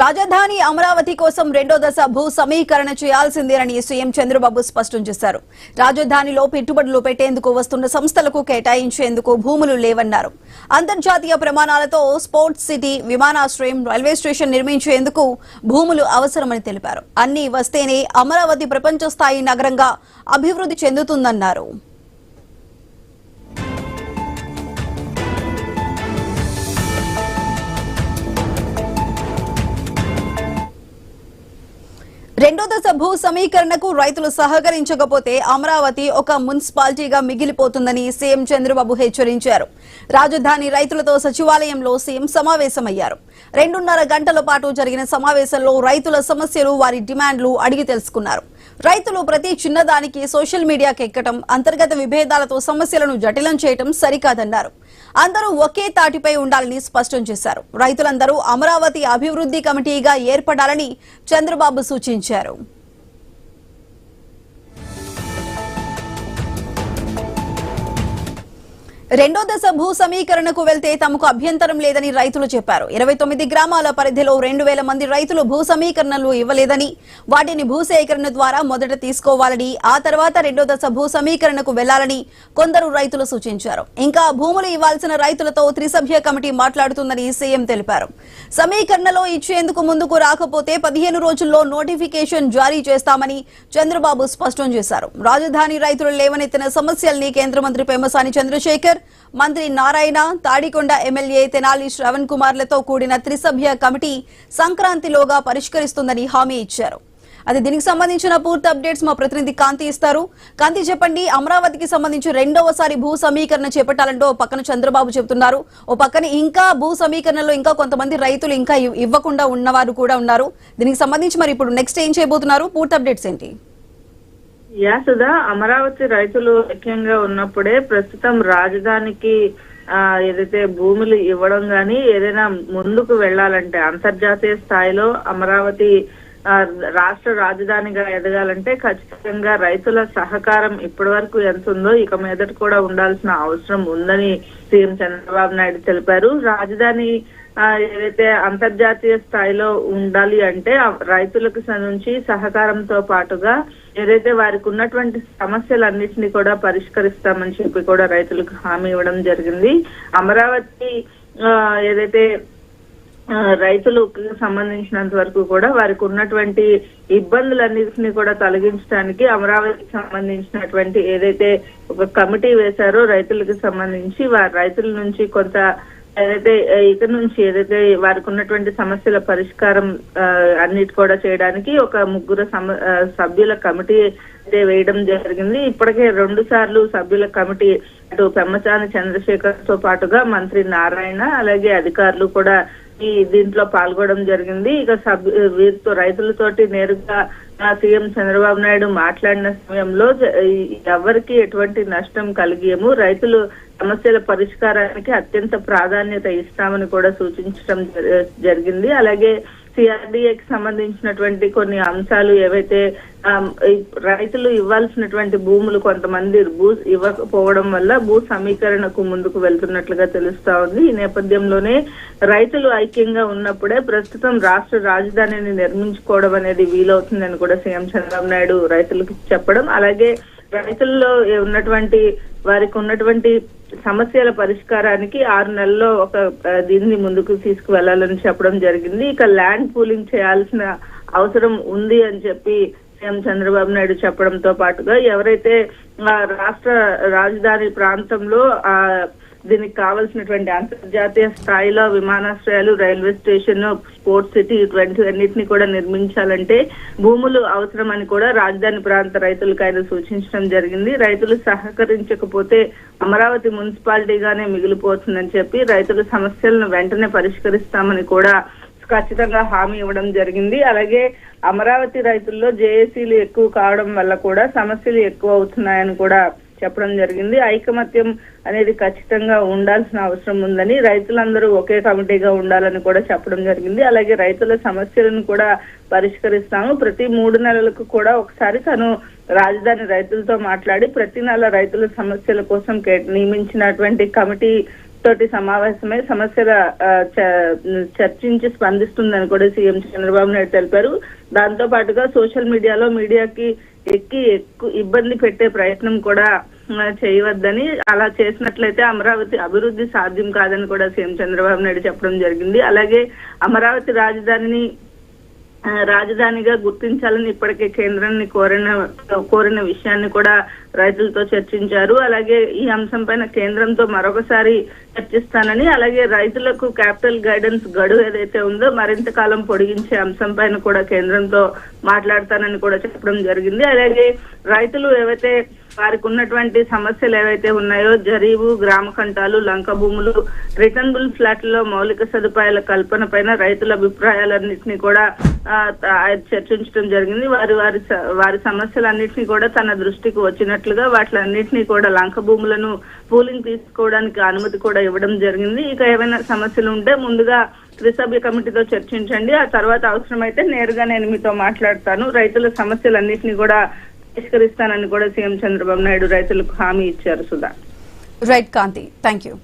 రాజధాని అమరావతి కోసం రెండో దశ భూ సమీకరణ చేయాల్సిందేనని సీఎం చంద్రబాబు స్పష్టం చేశారు. రాజధానిలో పెట్టుబడులు పెట్టేందుకు వస్తున్న సంస్థలకు కేటాయించేందుకు భూములు లేవన్నారు. అంతర్జాతీయ ప్రమాణాలతో స్పోర్ట్స్ సిటీ, విమానాశ్రయం, రైల్వే స్టేషన్ నిర్మించేందుకు భూములు అవసరమని తెలిపారు. అన్ని వస్తేనే అమరావతి ప్రపంచ స్థాయి నగరంగా అభివృద్ధి చెందుతుందన్నారు. రెండో దశ భూ సమీకరణకు రైతులు సహకరించకపోతే అమరావతి ఒక మున్సిపాలిటీగా మిగిలిపోతుందని సీఎం చంద్రబాబు హెచ్చరించారు. రాజధాని రైతులతో సచివాలయంలో సీఎం సమావేశమయ్యారు. 2.5 గంటల పాటు జరిగిన సమావేశంలో రైతుల సమస్యలు, వారి డిమాండ్లు అడిగి తెలుసుకున్నారు. రైతులు ప్రతి చిన్నదానికి సోషల్ మీడియాకి ఎక్కడం, అంతర్గత విభేదాలతో సమస్యలను జటిలం చేయడం సరికాదన్నారు. అందరూ ఒకే తాటిపై ఉండాలని స్పష్టం చేశారు. రైతులందరూ అమరావతి అభివృద్ధి కమిటీగా ఏర్పడాలని చంద్రబాబు సూచించారు. రెండో దశ భూ సమీకరణకు వెళ్తే తమకు అభ్యంతరం లేదని రైతులు చెప్పారు. 29 గ్రామాల పరిధిలో 2000 మంది రైతులు భూ సమీకరణలు ఇవ్వలేదని, వాటిని భూసేకరణ ద్వారా మొదట తీసుకోవాలని, ఆ తర్వాత రెండో దశ భూ సమీకరణకు వెళ్లాలని కొందరు రైతులు సూచించారు. ఇంకా భూములు ఇవ్వాల్సిన రైతులతో త్రిసభ్య కమిటీ మాట్లాడుతుందని సీఎం తెలిపారు. సమీకరణలో ఇచ్చేందుకు ముందుకు రాకపోతే 15 రోజుల్లో నోటిఫికేషన్ జారీ చేస్తామని చంద్రబాబు స్పష్టం చేశారు. రాజధాని రైతులు లేవనెత్తిన సమస్యల్ని కేంద్ర మంత్రి పెమ్మసాని చంద్రశేఖర్, మంత్రి నారాయణ, తాడికొండ ఎమ్మెల్యే తెనాలి శ్రవణ్ కుమార్లతో కూడిన త్రిసభ్య కమిటీ సంక్రాంతిలోగా పరిష్కరిస్తుందని హామీ ఇచ్చారు. అది దీనికి సంబంధించిన పూర్తి అప్డేట్స్ మా ప్రతినిధి కాంతి ఇస్తారు. కాంతి, చెప్పండి, అమరావతికి సంబంధించి రెండవసారి భూ సమీకరణ చేపట్టాలంటూ ఓ పక్కన చంద్రబాబు చెబుతున్నారు, ఓ పక్కన ఇంకా భూ సమీకరణలో ఇంకా కొంతమంది రైతులు ఇంకా ఇవ్వకుండా ఉన్నవారు కూడా ఉన్నారు. దీనికి సంబంధించి మరి ఇప్పుడు నెక్స్ట్ ఏం చేయబోతున్నారు? పూర్తి అప్డేట్స్ ఏంటి? సుధా, అమరావతి రైతులు ఐక్యంగా ఉన్నప్పుడే ప్రస్తుతం రాజధానికి ఏదైతే భూములు ఇవ్వడం గానీ ఏదైనా ముందుకు వెళ్లాలంటే, అంతర్జాతీయ స్థాయిలో అమరావతి రాష్ట్ర రాజధానిగా ఎదగాలంటే ఖచ్చితంగా రైతుల సహకారం ఇప్పటి వరకు ఎంత ఉందో ఇక మీదట కూడా ఉండాల్సిన అవసరం ఉందని సీఎం చంద్రబాబు నాయుడు తెలిపారు. రాజధాని ఏదైతే అంతర్జాతీయ స్థాయిలో ఉండాలి అంటే రైతులకు నుంచి సహకారంతో పాటుగా ఏదైతే వారికి ఉన్నటువంటి సమస్యలన్నింటినీ కూడా పరిష్కరిస్తామని చెప్పి కూడా రైతులకు హామీ ఇవ్వడం జరిగింది. అమరావతి ఏదైతే రైతులకు సంబంధించినంత వరకు కూడా వారికి ఉన్నటువంటి ఇబ్బందులన్నింటినీ కూడా తొలగించడానికి అమరావతికి సంబంధించినటువంటి ఏదైతే ఒక కమిటీ వేశారో రైతులకు సంబంధించి, వారి రైతుల నుంచి కొంత ఏదైతే ఇక నుంచి ఏదైతే వారికి ఉన్నటువంటి సమస్యల పరిష్కారం అన్నిటి కూడా చేయడానికి ఒక 3 సభ్యుల కమిటీ అయితే వేయడం జరిగింది. ఇప్పటికే 2 సార్లు సభ్యుల కమిటీ అటు పెమ్మసాని చంద్రశేఖర్ తో పాటుగా మంత్రి నారాయణ అలాగే అధికారులు కూడా దీంట్లో పాల్గొనడం జరిగింది. ఇక వీరితో రైతులతోటి నేరుగా సీఎం చంద్రబాబు నాయుడు మాట్లాడిన సమయంలో ఎవరికి ఎటువంటి నష్టం కలిగేము, రైతులు సమస్యల పరిష్కారానికి అత్యంత ప్రాధాన్యత ఇస్తామని కూడా సూచించడం జరిగింది. అలాగే సిఆర్డీఏకి సంబంధించినటువంటి కొన్ని అంశాలు ఏవైతే రైతులు ఇవ్వాల్సినటువంటి భూములు కొంతమంది భూ ఇవ్వకపోవడం వల్ల భూ సమీకరణకు ముందుకు వెళ్తున్నట్లుగా తెలుస్తా ఉంది. ఈ నేపథ్యంలోనే రైతులు ఐక్యంగా ఉన్నప్పుడే ప్రస్తుతం రాష్ట్ర రాజధానిని నిర్మించుకోవడం అనేది వీలవుతుందని కూడా సీఎం చంద్రబాబు నాయుడు రైతులకు చెప్పడం, అలాగే రైతుల్లో వారికి ఉన్నటువంటి సమస్యల పరిష్కారానికి 6 నెలల్లో ఒక దీన్ని ముందుకు తీసుకువెళ్లాలని చెప్పడం జరిగింది. ఇక ల్యాండ్ పూలింగ్ చేయాల్సిన అవసరం ఉంది అని చెప్పి సీఎం చంద్రబాబు నాయుడు చెప్పడంతో పాటుగా ఎవరైతే రాష్ట్ర రాజధాని ప్రాంతంలో దీనికి కావాల్సినటువంటి అంతర్జాతీయ స్థాయిలో విమానాశ్రయాలు, రైల్వే స్టేషన్, స్పోర్ట్స్ సిటీ ఇటువంటివన్నిటిని కూడా నిర్మించాలంటే భూములు అవసరమని కూడా రాజధాని ప్రాంత రైతులకు ఆయన సూచించడం జరిగింది. రైతులు సహకరించకపోతే అమరావతి మున్సిపాలిటీగానే మిగిలిపోతుందని చెప్పి రైతుల సమస్యలను వెంటనే పరిష్కరిస్తామని కూడా ఖచ్చితంగా హామీ ఇవ్వడం జరిగింది. అలాగే అమరావతి రైతుల్లో జేఏసీలు ఎక్కువ కావడం వల్ల కూడా సమస్యలు ఎక్కువ అవుతున్నాయని కూడా చెప్పడం జరిగింది. ఐకమత్యం అనేది ఖచ్చితంగా ఉండాల్సిన అవసరం ఉందని, రైతులందరూ ఒకే కమిటీగా ఉండాలని కూడా చెప్పడం జరిగింది. అలాగే రైతుల సమస్యలను కూడా పరిష్కరిస్తాము, ప్రతి 3 నెలలకు కూడా ఒకసారి తను రాజధాని రైతులతో మాట్లాడి ప్రతి నెల రైతుల సమస్యల కోసం నియమించినటువంటి కమిటీ తోటి సమావేశమై సమస్యల చర్చించి స్పందిస్తుందని కూడా సీఎం చంద్రబాబు నాయుడు తెలిపారు. దాంతో పాటుగా సోషల్ మీడియాకి ఎక్కువ ఇబ్బంది పెట్టే ప్రయత్నం కూడా చేయవద్దని, అలా చేసినట్లయితే అమరావతి అభివృద్ధి సాధ్యం కాదని కూడా సీఎం చంద్రబాబు నాయుడు చెప్పడం జరిగింది. అలాగే అమరావతి రాజధానిగా గుర్తించాలని ఇప్పటికే కేంద్రాన్ని కోరిన విషయాన్ని కూడా రైతులతో చర్చించారు. అలాగే ఈ అంశం పైన కేంద్రంతో మరొకసారి చర్చిస్తానని, అలాగే రైతులకు క్యాపిటల్ గైడెన్స్ గడువు ఏదైతే ఉందో మరింత కాలం పొడిగించే అంశం పైన కూడా కేంద్రంతో మాట్లాడతానని కూడా చెప్పడం జరిగింది. అలాగే రైతులు ఏవైతే వారికి ఉన్నటువంటి సమస్యలు ఏవైతే ఉన్నాయో జరీవు, గ్రామ కంటాలు, లంక భూములు, రిటర్నబుల్ ఫ్లాట్లలో మౌలిక సదుపాయాల కల్పన పైన రైతుల అభిప్రాయాలన్నింటినీ కూడా చర్చించడం జరిగింది. వారి సమస్యలన్నింటినీ కూడా తన దృష్టికి వచ్చినట్లుగా వాటిలన్నింటినీ కూడా లంక భూములను పూలింగ్ తీసుకోవడానికి అనుమతి కూడా ఇవ్వడం జరిగింది. ఇక ఏమైనా సమస్యలు ఉంటే ముందుగా త్రిసభ్య కమిటీతో చర్చించండి, ఆ తర్వాత అవసరమైతే నేరుగా నేను మీతో మాట్లాడతాను, రైతుల సమస్యలన్నింటినీ కూడా పరిష్కరిస్తానని కూడా సీఎం చంద్రబాబు నాయుడు రైతులకు హామీ ఇచ్చారు. Sudha. Right Kanthi, thank you.